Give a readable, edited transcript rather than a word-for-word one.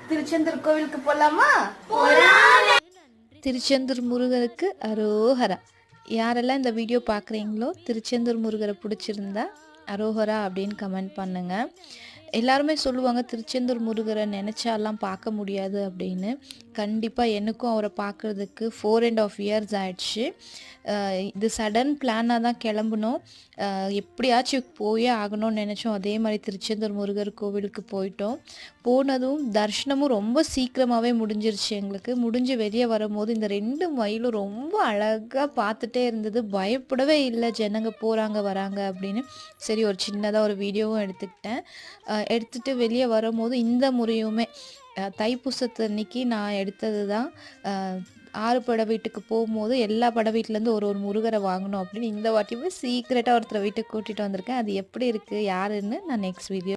திருச்செந்தூர் கோவிலுக்கு போலாமா? திருச்செந்தூர் முருகருக்கு அரோஹரா. யாரெல்லாம் இந்த வீடியோ பார்க்குறீங்களோ திருச்செந்தூர் முருகரை பிடிச்சிருந்தா அரோஹரா அப்படின்னு கமெண்ட் பண்ணுங்கள். எல்லாருமே சொல்லுவாங்க திருச்செந்தூர் முருகரை நினச்சாலாம் பார்க்க முடியாது அப்படின்னு. கண்டிப்பாக எனக்கும் அவரை பார்க்குறதுக்கு 4.5 years ஆயிடுச்சு. இது சடன் பிளானாக தான் கிளம்புனோம். எப்படியாச்சும் போயே ஆகணும்னு நினச்சோம். அதே மாதிரி திருச்செந்தூர் முருகர் கோவிலுக்கு போயிட்டோம். போனதும் தரிசனமும் ரொம்ப சீக்கிரமாகவே முடிஞ்சிருச்சு எங்களுக்கு. முடிஞ்சு வெளியே வரும்போது இந்த 2 மயிலும் ரொம்ப அழகாக பார்த்துட்டே இருந்தது. பயப்படவே இல்லை ஜனங்க போகிறாங்க வராங்க அப்படின்னு. சரி ஒரு சின்னதாக ஒரு வீடியோவும் எடுத்துக்கிட்டேன். எடுத்துகிட்டு வெளியே வரும்போது இந்த முறையுமே தைப்பூசத்து அன்னைக்கு நான் எடுத்தது தான். 6 படை வீட்டுக்கு போகும்போது எல்லா படை வீட்டிலேருந்து ஒரு ஒரு முருகரை வாங்கணும் அப்படின்னு இந்த வாட்டியுமே சீக்ரெட்டாக ஒருத்தரை வீட்டுக்கு கூட்டிகிட்டு வந்திருக்கேன். அது எப்படி இருக்குது யாருன்னு நான் நெக்ஸ்ட் வீடியோ